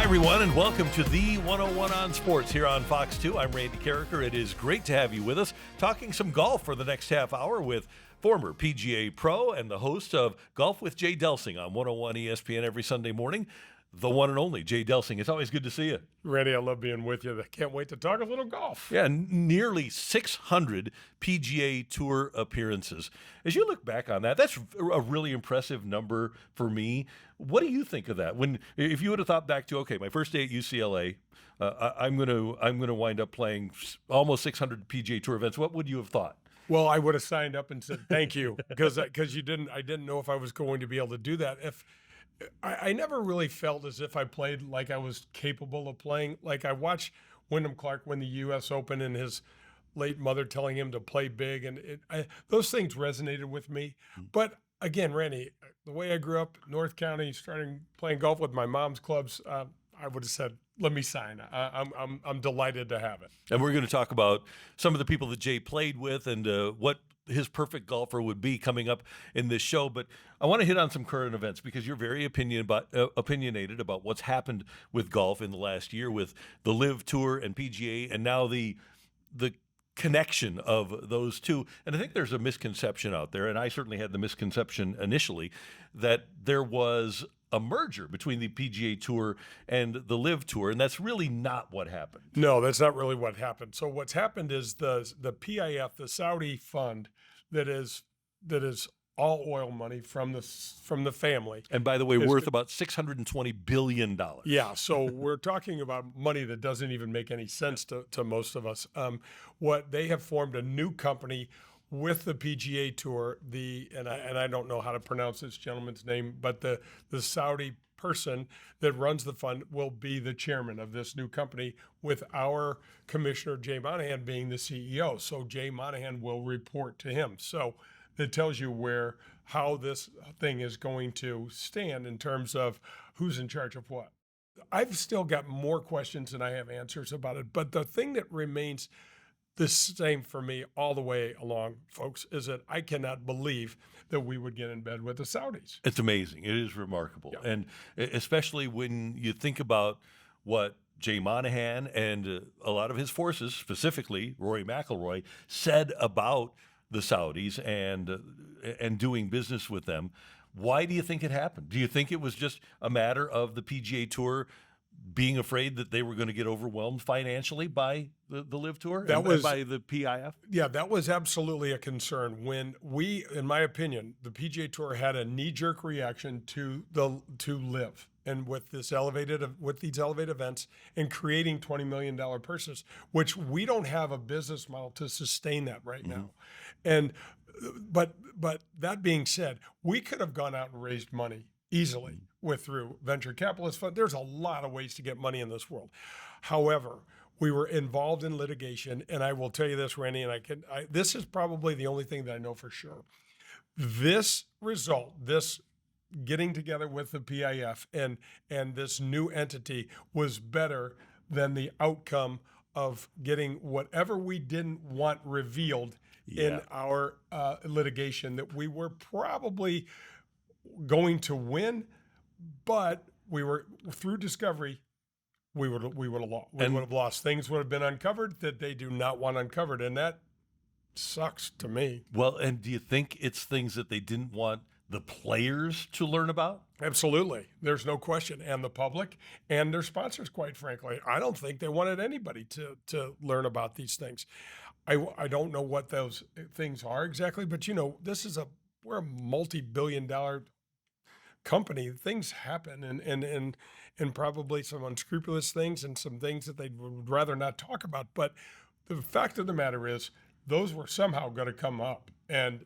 everyone, and welcome to the 101 on Sports here on Fox 2. I'm Randy Karraker. It is great to have you with us, talking some golf for the next half hour with former PGA Pro and the host of Golf with Jay Delsing on 101 ESPN every Sunday morning, the one and only Jay Delsing. It's always good to see you. Randy, I love being with you. I can't wait to talk a little golf. Yeah, nearly 600 PGA Tour appearances. As you look back on that, that's a really impressive number for me. What do you think of that? If you would have thought back to, okay, my first day at UCLA, I'm gonna wind up playing almost 600 PGA Tour events. What would you have thought? Well, I would have signed up and said thank you because I didn't know if I was going to be able to do that. I never really felt as if I played like I was capable of playing. Like I watched Wyndham Clark win the U.S. Open and his late mother telling him to play big, and those things resonated with me. But again, Randy, the way I grew up, North County, starting playing golf with my mom's clubs, I would have said, let me sign. I'm delighted to have it. And we're going to talk about some of the people that Jay played with and what his perfect golfer would be coming up in this show. But I want to hit on some current events because you're very opinionated about what's happened with golf in the last year with the LIV Tour and PGA, and now the connection of those two. And I think there's a misconception out there, and I certainly had the misconception initially, that there was a merger between the PGA Tour and the LIV Tour, and that's really not what happened. No, that's not really what happened. So what's happened is the PIF, the Saudi fund that is all oil money from the family. And by the way, worth about $620 billion. Yeah, so we're talking about money that doesn't even make any sense to most of us. What they have formed a new company with the PGA Tour, and I don't know how to pronounce this gentleman's name, but the Saudi person that runs the fund will be the chairman of this new company, with our commissioner, Jay Monahan, being the CEO. So Jay Monahan will report to him. So it tells you how this thing is going to stand in terms of who's in charge of what. I've still got more questions than I have answers about it, but the thing that remains the same for me all the way along, folks, is that I cannot believe that we would get in bed with the Saudis. It's amazing. It is remarkable. Yeah. And especially when you think about what Jay Monahan and a lot of his forces, specifically Rory McIlroy, said about the Saudis and doing business with them. Why do you think it happened? Do you think it was just a matter of the PGA Tour being afraid that they were going to get overwhelmed financially by the LIV Tour by the PIF? Yeah, that was absolutely a concern. When in my opinion, the PGA Tour had a knee-jerk reaction to LIV, and with these elevated events and creating $20 million purses, which we don't have a business model to sustain that right now. And but that being said, we could have gone out and raised money easily through venture capitalist fund. There's a lot of ways to get money in this world. However, we were involved in litigation, and I will tell you this, Randy, and this is probably the only thing that I know for sure. This result, this getting together with the PIF and this new entity was better than the outcome of getting whatever we didn't want revealed in our litigation that we were probably going to win, but we were through discovery. We would have lost. Things would have been uncovered that they do not want uncovered, and that sucks to me. Well, and do you think it's things that they didn't want the players to learn about? Absolutely, there's no question, and the public and their sponsors. Quite frankly, I don't think they wanted anybody to learn about these things. I don't know what those things are exactly, but we're a multi-billion-dollar company. Things happen, and probably some unscrupulous things and some things that they would rather not talk about. But the fact of the matter is, those were somehow going to come up. And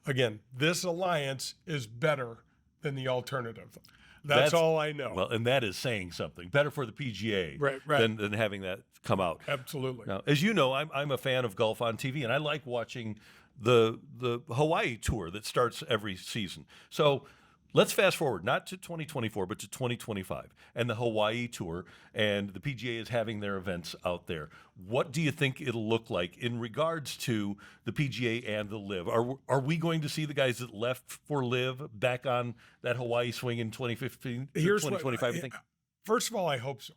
again, this alliance is better than the alternative. That's all I know. Well, and that is saying something. Better for the PGA than having that come out. Absolutely. Now, as you know, I'm a fan of golf on TV, and I like watching the Hawaii tour that starts every season. So let's fast forward, not to 2024, but to 2025, and the Hawaii tour, and the PGA is having their events out there. What do you think it'll look like in regards to the PGA and the LIV? Are we going to see the guys that left for LIV back on that Hawaii swing in 2015 to 2025, I think? First of all, I hope so.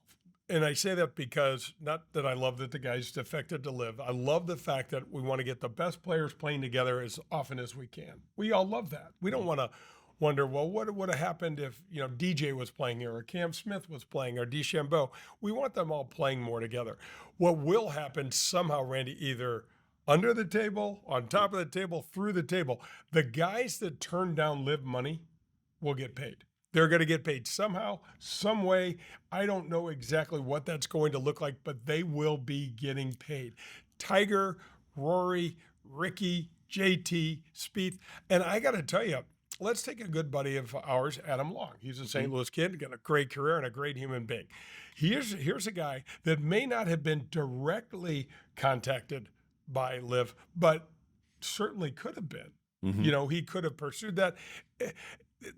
And I say that because not that I love that the guys defected to live. I love the fact that we want to get the best players playing together as often as we can. We all love that. We don't want to wonder, well, what would have happened if, DJ was playing here or Cam Smith was playing or DeChambeau. We want them all playing more together. What will happen somehow, Randy, either under the table, on top of the table, through the table, the guys that turn down live money will get paid. They're going to get paid somehow, some way. I don't know exactly what that's going to look like, but they will be getting paid. Tiger, Rory, Ricky, JT, Spieth. And I got to tell you, let's take a good buddy of ours, Adam Long. He's a St. Louis kid, got a great career and a great human being. Here's a guy that may not have been directly contacted by Liv, but certainly could have been. He could have pursued that.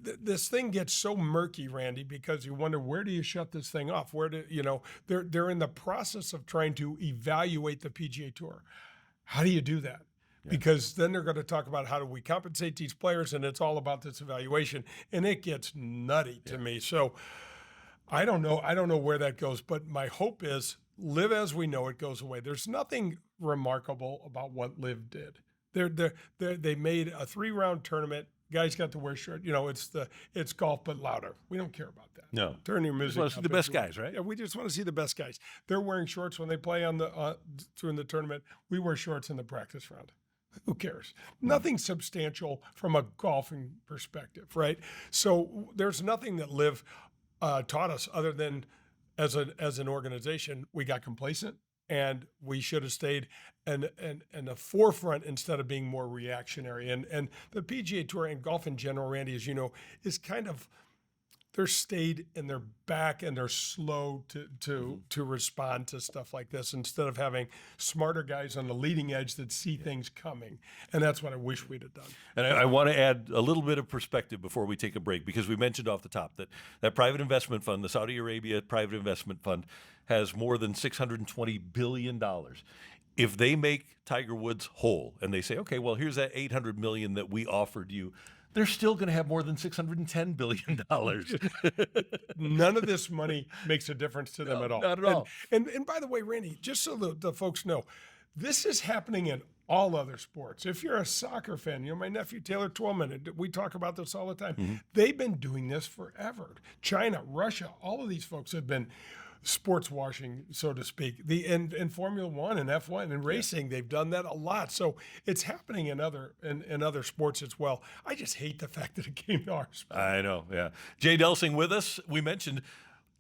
This thing gets so murky, Randy, because you wonder, where do you shut this thing off? They're in the process of trying to evaluate the PGA Tour. How do you do that? Yeah. Because then they're going to talk about how do we compensate these players, and it's all about this evaluation, and it gets nutty to me. So I don't know. I don't know where that goes, but my hope is Live as we know it goes away. There's nothing remarkable about what Live did. They made a 3-round tournament. Guys got to wear shorts. It's golf, but louder. We don't care about that. No. Turn your music up. We want to see the best guys, right? Yeah, we just want to see the best guys. They're wearing shorts when they play during the tournament. We wear shorts in the practice round. Who cares? Nothing substantial from a golfing perspective, right? So there's nothing that Live taught us other than as an organization, we got complacent. And we should have stayed in the forefront instead of being more reactionary. And the PGA Tour and golf in general, Randy, as you know, is kind of, they're stayed in their back and they're slow to respond to stuff like this instead of having smarter guys on the leading edge that see things coming. And that's what I wish we'd have done. And I want to add a little bit of perspective before we take a break, because we mentioned off the top that private investment fund, the Saudi Arabia private investment fund, has more than $620 billion. If they make Tiger Woods whole and they say, okay, well, here's that $800 million that we offered you, they're still going to have more than $610 billion. None of this money makes a difference to them at all. Not at all. And by the way, Randy, just so the folks know, this is happening in all other sports. If you're a soccer fan, my nephew Taylor Twellman, we talk about this all the time. They've been doing this forever. China, Russia, all of these folks have been sports washing, so to speak. In Formula One and F1 and racing, they've done that a lot. So it's happening in other sports as well. I just hate the fact that it came to our sport. I know, yeah. Jay Delsing with us. We mentioned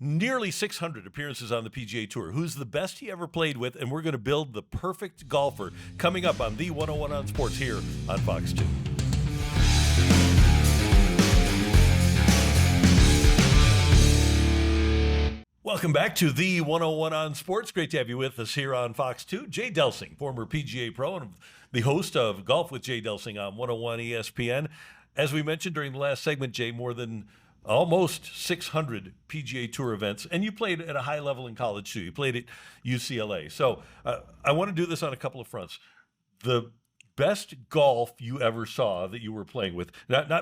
nearly 600 appearances on the PGA Tour. Who's the best he ever played with? And we're going to build the perfect golfer coming up on the 101 on Sports here on Fox 2. Welcome back to the 101 on Sports. Great to have you with us here on Fox 2. Jay Delsing, former PGA Pro and the host of Golf with Jay Delsing on 101 ESPN. As we mentioned during the last segment, Jay, more than almost 600 PGA Tour events. And you played at a high level in college, too. You played at UCLA. So I want to do this on a couple of fronts. The best golf you ever saw that you were playing with,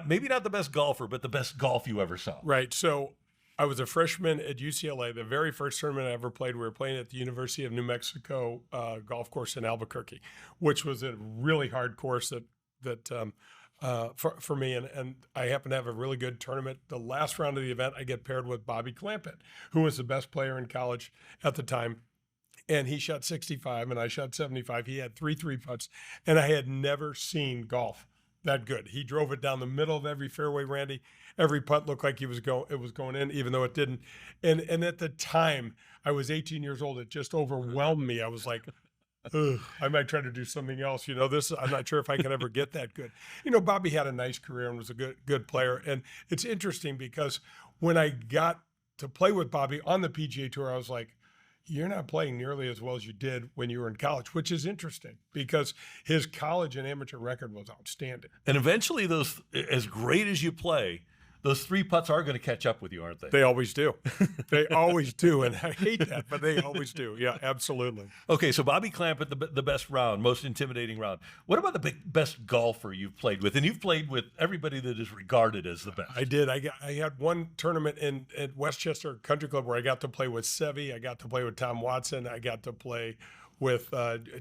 maybe not the best golfer, but the best golf you ever saw. Right. So I was a freshman at UCLA. The very first tournament I ever played, we were playing at the University of New Mexico golf course in Albuquerque, which was a really hard course for me. And I happened to have a really good tournament. The last round of the event, I get paired with Bobby Clampett, who was the best player in college at the time. And he shot 65 and I shot 75. He had 3 3-putts, and I had never seen golf that good. He drove it down the middle of every fairway, Randy. Every putt looked like it was going in, even though it didn't. And at the time, I was 18 years old. It just overwhelmed me. I was like, ugh, I might try to do something else. I'm not sure if I can ever get that good. Bobby had a nice career and was a good player. And it's interesting because when I got to play with Bobby on the PGA Tour, I was like, you're not playing nearly as well as you did when you were in college, which is interesting because his college and amateur record was outstanding. And eventually as great as you play, those 3 putts are going to catch up with you, aren't they? They always do. They always do. And I hate that, but they always do. Yeah, absolutely. Okay, so Bobby Clampett, the best round, most intimidating round. What about the best golfer you've played with? And you've played with everybody that is regarded as the best. I did. I had one tournament at Westchester Country Club where I got to play with Seve. I got to play with Tom Watson. I got to play with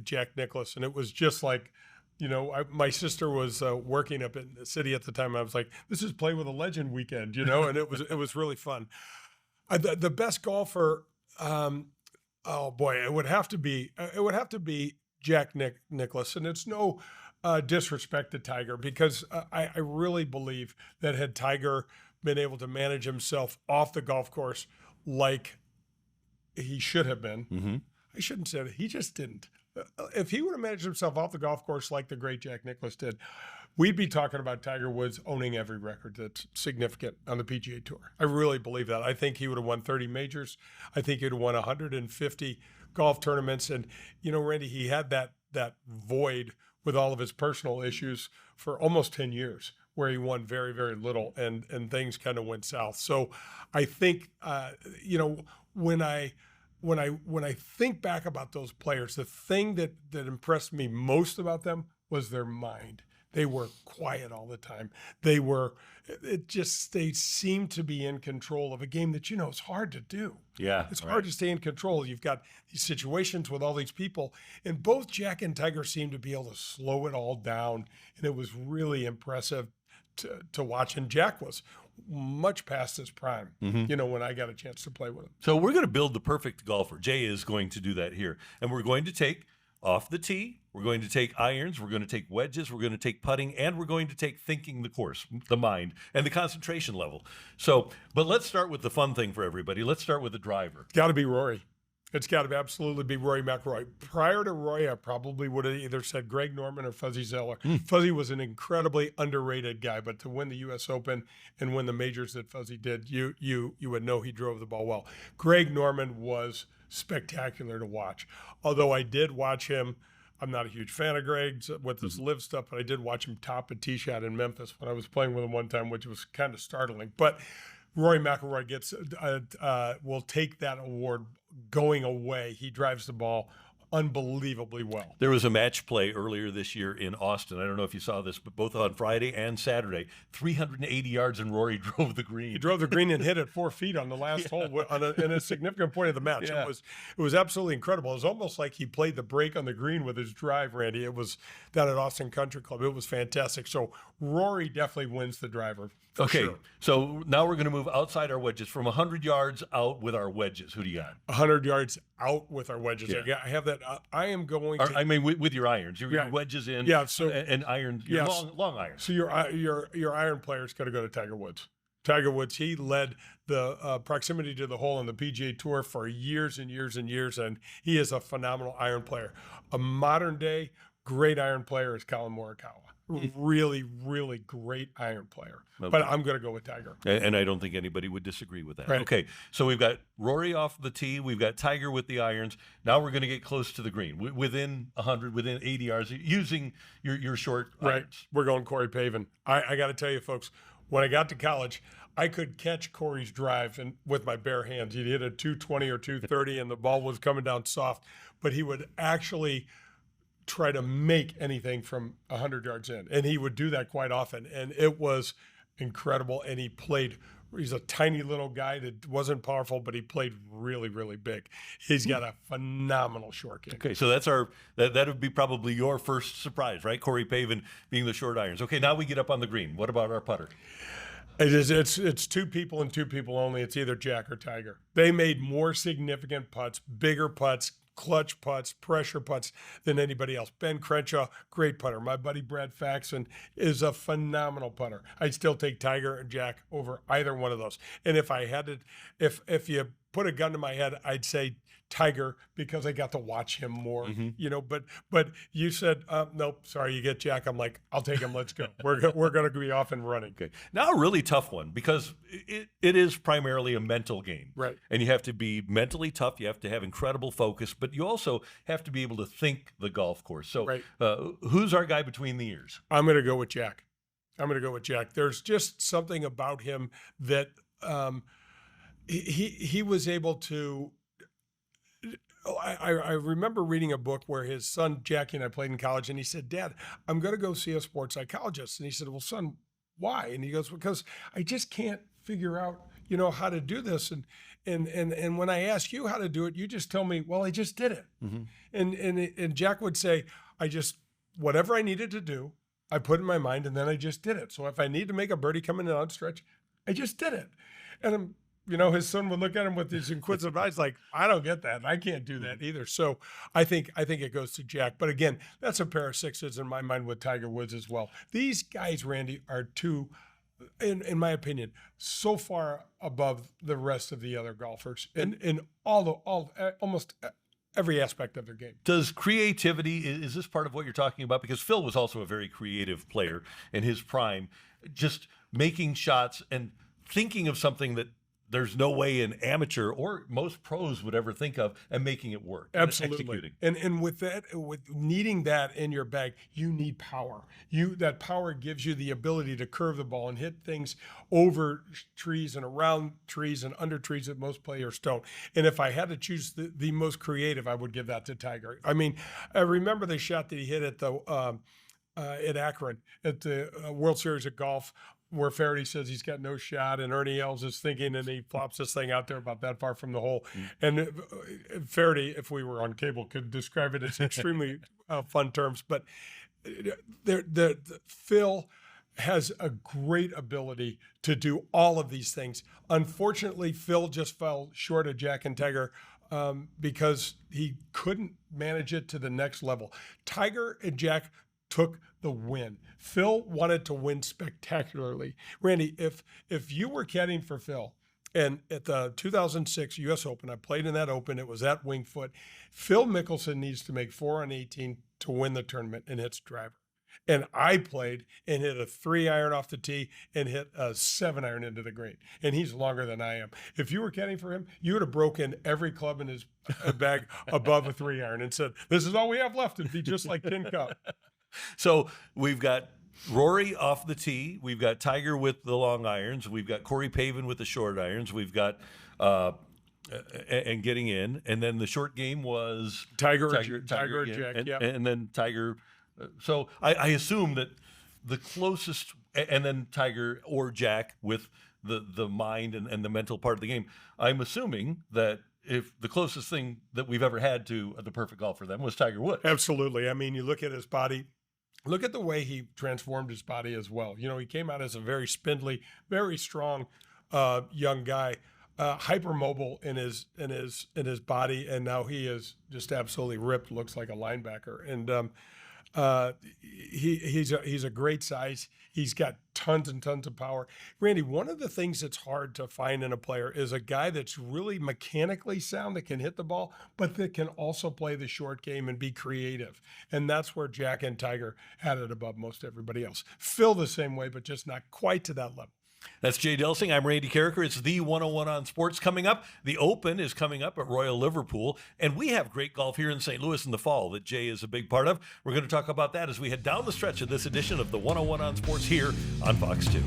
Jack Nicklaus. And it was just like, my sister was working up in the city at the time. I was like, this is Play with a Legend weekend, and it was really fun. The best golfer, oh boy, it would have to be Jack Nicklaus, and it's no disrespect to Tiger, because I really believe that had Tiger been able to manage himself off the golf course like he should have been, I shouldn't say that, he just didn't. If he would have managed himself off the golf course like the great Jack Nicklaus did, we'd be talking about Tiger Woods owning every record that's significant on the PGA Tour. I really believe that. I think he would have won 30 majors. I think he'd have won 150 golf tournaments. And, Randy, he had that void with all of his personal issues for almost 10 years, where he won very, very little, and things kind of went south. So I think, when I think back about those players, the thing that impressed me most about them was their mind. They were quiet all the time. They seemed to be in control of a game that, it's hard to do. Yeah. It's hard to stay in control. You've got these situations with all these people, and both Jack and Tiger seemed to be able to slow it all down. And it was really impressive to watch. And Jack was much past his prime, when I got a chance to play with him. So we're going to build the perfect golfer. Jay is going to do that here. And we're going to take off the tee, we're going to take irons, we're going to take wedges, we're going to take putting, and we're going to take thinking the course, the mind, and the concentration level. So, but let's start with the fun thing for everybody. Let's start with the driver. It's got to be Rory. It's got to absolutely be Rory McIlroy. Prior to Rory, I probably would have either said Greg Norman or Fuzzy Zoeller. Fuzzy was an incredibly underrated guy, but to win the U.S. Open and win the majors that Fuzzy did, you would know he drove the ball well. Greg Norman was spectacular to watch. Although I did watch him, I'm not a huge fan of Greg's with his live stuff, but I did watch him top a tee shot in Memphis when I was playing with him one time, which was kind of startling. But Rory McIlroy will take that award going away. He drives the ball unbelievably well. There was a match play earlier this year in Austin. I don't know if you saw this, but both on Friday and Saturday, 380 yards, and Rory drove the green. He drove the green and hit it 4 feet on the last hole in a significant point of the match. Yeah. It was absolutely incredible. It was almost like he played the break on the green with his drive, Randy. It was down at Austin Country Club. It was fantastic. So Rory definitely wins the driver. Okay, sure. So now we're going to move outside our wedges from 100 yards out with our wedges. Who do you got? 100 yards out with our wedges. Yeah. I have that. I am going Or, to. I mean, with your irons, your wedges in. Yeah. So and irons, your long irons. So your iron player's got to go to Tiger Woods. Tiger Woods, he led the proximity to the hole on the PGA Tour for years and years and years, and he is a phenomenal iron player. A modern day great iron player is Colin Morikawa. Really, really great iron player. Okay. But I'm going to go with Tiger. And I don't think anybody would disagree with that. Right. Okay, so we've got Rory off the tee. We've got Tiger with the irons. Now we're going to get close to the green, within 100, within 80 yards, using your short irons. We're going Corey Pavin. I got to tell you, folks, when I got to college, I could catch Corey's drive with my bare hands. He'd hit a 220 or 230, and the ball was coming down soft. But he would actually try to make anything from 100 yards in. And he would do that quite often. And it was incredible. And he's a tiny little guy that wasn't powerful, but he played really, really big. He's got a phenomenal short game. Okay, so that would be probably your first surprise, right? Corey Pavin being the short irons. Okay, now we get up on the green. What about our putter? It's two people and two people only. It's either Jack or Tiger. They made more significant putts, bigger putts, clutch putts, pressure putts than anybody else. Ben Crenshaw, great putter. My buddy Brad Faxon is a phenomenal putter. I'd still take Tiger and Jack over either one of those. And if I had to, if you put a gun to my head, I'd say Tiger because I got to watch him more, but you said, nope, sorry, you get Jack. I'm like, I'll take him. Let's go. We're going to be off and running. Okay. Now a really tough one because it is primarily a mental game. Right. And you have to be mentally tough. You have to have incredible focus, but you also have to be able to think the golf course. So right. Who's our guy between the ears? I'm going to go with Jack. I'm going to go with Jack. There's just something about him that he was able to. I remember reading a book where his son Jackie and I played in college, and he said, "Dad, I'm going to go see a sports psychologist." And he said, "Well, son, why?" And he goes, "Because I just can't figure out, how to do this. And when I ask you how to do it, you just tell me, well, I just did it." And Jack would say, whatever I needed to do, I put in my mind, and then I just did it. So if I need to make a birdie coming down stretch, I just did it." And his son would look at him with his inquisitive eyes, like, "I don't get that. I can't do that either." So I think it goes to Jack. But again, that's a pair of sixes in my mind with Tiger Woods as well. These guys, Randy, are two, in my opinion, so far above the rest of the other golfers in almost every aspect of their game. Does creativity, is this part of what you're talking about? Because Phil was also a very creative player in his prime, just making shots and thinking of something that there's no way an amateur or most pros would ever think of, and making it work. Absolutely. And with needing that in your bag, you need power. That power gives you the ability to curve the ball and hit things over trees and around trees and under trees that most players don't. And if I had to choose the most creative, I would give that to Tiger. I mean, I remember the shot that he hit at Akron at the World Series of Golf, where Faraday says he's got no shot, and Ernie Els is thinking, and he flops this thing out there about that far from the hole. And Faraday, if we were on cable, could describe it as extremely fun terms. But Phil has a great ability to do all of these things. Unfortunately, Phil just fell short of Jack and Tiger because he couldn't manage it to the next level. Tiger and Jack took the win. Phil wanted to win spectacularly. Randy, if you were caddying for Phil, and at the 2006 U.S. Open, I played in that Open, it was at Winged Foot, Phil Mickelson needs to make 4 on 18 to win the tournament and hits driver. And I played and hit a 3-iron off the tee and hit a 7-iron into the green. And he's longer than I am. If you were caddying for him, you would have broken every club in his bag above a 3-iron and said, "This is all we have left." It'd be just like Tin Cup. So we've got Rory off the tee. We've got Tiger with the long irons. We've got Corey Pavin with the short irons. We've got and getting in. And then the short game was Tiger or Jack. Yeah. And then Tiger. So I assume that the closest, and then Tiger or Jack with the mind and the mental part of the game. I'm assuming that if the closest thing that we've ever had to the perfect golf for them was Tiger Woods. Absolutely. I mean, you look at his body. Look at the way he transformed his body as well. He came out as a very spindly, very strong young guy, hypermobile in his body, and now he is just absolutely ripped. Looks like a linebacker, and he's a great size. He's got tons and tons of power. Randy, one of the things that's hard to find in a player is a guy that's really mechanically sound, that can hit the ball, but that can also play the short game and be creative. And that's where Jack and Tiger had it above most everybody else. Phil the same way, but just not quite to that level. That's Jay Delsing. I'm Randy Karraker. It's the 101 on Sports coming up. The Open is coming up at Royal Liverpool, and we have great golf here in St. Louis in the fall that Jay is a big part of. We're going to talk about that as we head down the stretch of this edition of the 101 on Sports here on Fox 2.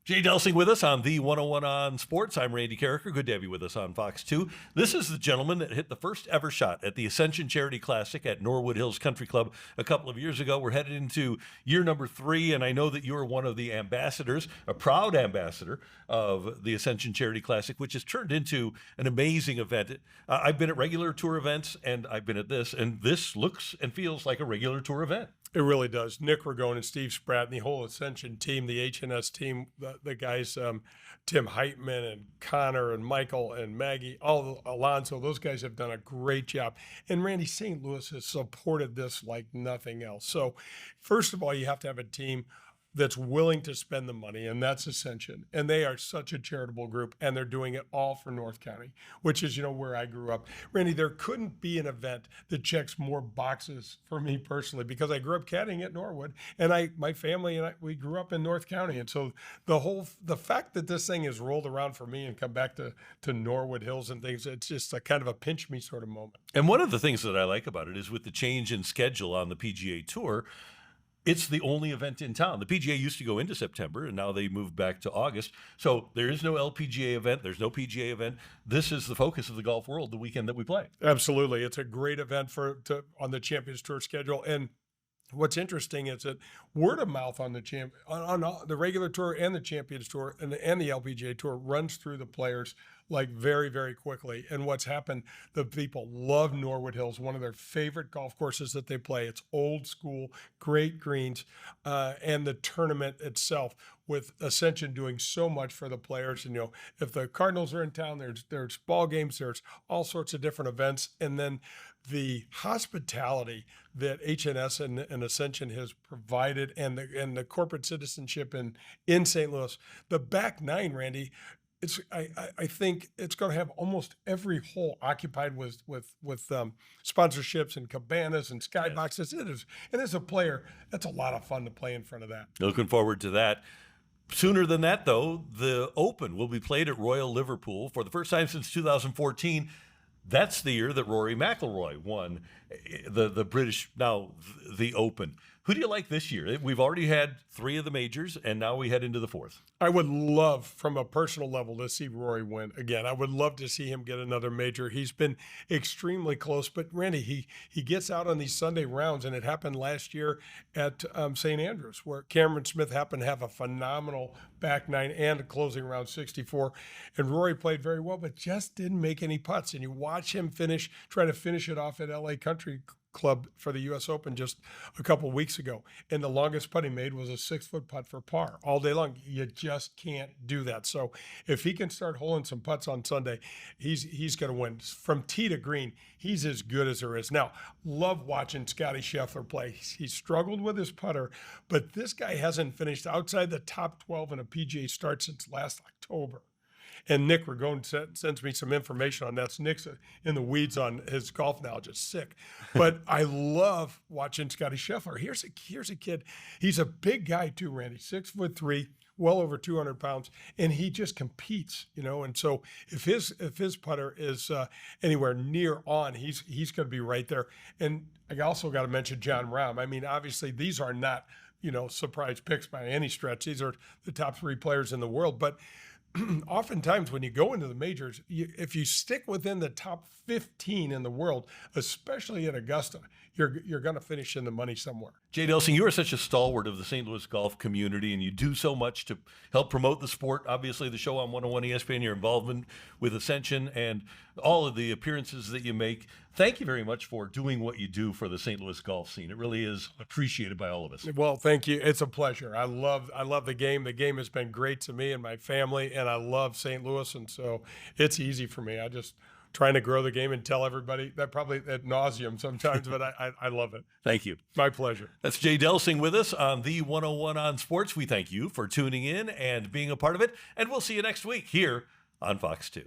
Jay Delsing with us on the 101 on Sports. I'm Randy Karraker. Good to have you with us on Fox 2. This is the gentleman that hit the first ever shot at the Ascension Charity Classic at Norwood Hills Country Club a couple of years ago. We're headed into year number 3, and I know that you're one of the ambassadors, a proud ambassador of the Ascension Charity Classic, which has turned into an amazing event. I've been at regular tour events, and I've been at this, and this looks and feels like a regular tour event. It really does. Nick Ragone and Steve Spratt and the whole Ascension team, the HNS team, the guys, Tim Heitman and Connor and Michael and Maggie, Alonso, those guys have done a great job. And Randy, St. Louis has supported this like nothing else. So first of all, you have to have a team that's willing to spend the money, and that's Ascension. And they are such a charitable group, and they're doing it all for North County, which is, where I grew up. Randy, there couldn't be an event that checks more boxes for me personally, because I grew up caddying at Norwood, and my family and we grew up in North County. And so the fact that this thing has rolled around for me and come back to Norwood Hills and things, it's just a kind of a pinch me sort of moment. And one of the things that I like about it is with the change in schedule on the PGA Tour, it's the only event in town. The PGA used to go into September, and now they moved back to August. So there is no LPGA event. There's no PGA event. This is the focus of the golf world the weekend that we play. Absolutely. It's a great event on the Champions Tour schedule. And what's interesting is that word of mouth on the regular tour and the Champions Tour and the LPGA Tour runs through the players like very, very quickly. And what's happened, the people love Norwood Hills, one of their favorite golf courses that they play. It's old school, great greens, and the tournament itself, with Ascension doing so much for the players. And, if the Cardinals are in town, there's ball games, there's all sorts of different events. And then the hospitality that HNS and Ascension has provided, and the corporate citizenship in St. Louis, the back nine, Randy, I think it's going to have almost every hole occupied with sponsorships and cabanas and skyboxes. It is, and as a player, that's a lot of fun to play in front of that. Looking forward to that. Sooner than that, though, the Open will be played at Royal Liverpool for the first time since 2014. That's the year that Rory McIlroy won the British, now the Open. Who do you like this year? We've already had 3 of the majors, and now we head into the 4th. I would love, from a personal level, to see Rory win again. I would love to see him get another major. He's been extremely close. But, Randy, he gets out on these Sunday rounds, and it happened last year at St. Andrews, where Cameron Smith happened to have a phenomenal back nine and a closing round 64. And Rory played very well, but just didn't make any putts. And you watch him try to finish it off at LA Country Club for the U.S. Open just a couple of weeks ago, and the longest putt he made was a 6-foot putt for par all day long. You just can't do that. So if he can start holing some putts on Sunday, he's going to win. From tee to green, he's as good as there is. Now, love watching Scotty Scheffler play. He's struggled with his putter, but this guy hasn't finished outside the top 12 in a PGA start since last October. And Nick Ragone sends me some information on that. So Nick's in the weeds on his golf knowledge. It's sick. But I love watching Scotty Scheffler. Here's a kid. He's a big guy too, Randy. 6'3", well over 200 pounds, and he just competes, And so if his putter is anywhere near on, he's going to be right there. And I also got to mention John Rahm. I mean, obviously these are not surprise picks by any stretch. These are the top 3 players in the world, but oftentimes when you go into the majors, if you stick within the top 15 in the world, especially at Augusta, you're going to finish in the money somewhere. Jay Delsing, you are such a stalwart of the St. Louis golf community, and you do so much to help promote the sport. Obviously, the show on 101 ESPN, your involvement with Ascension, and all of the appearances that you make. Thank you very much for doing what you do for the St. Louis golf scene. It really is appreciated by all of us. Well, thank you. It's a pleasure. I love the game. The game has been great to me and my family, and I love St. Louis, and so it's easy for me. I just trying to grow the game and tell everybody that, probably ad nauseum sometimes, but I love it. Thank you. My pleasure. That's Jay Delsing with us on the 101 on Sports. We thank you for tuning in and being a part of it, and we'll see you next week here on Fox 2.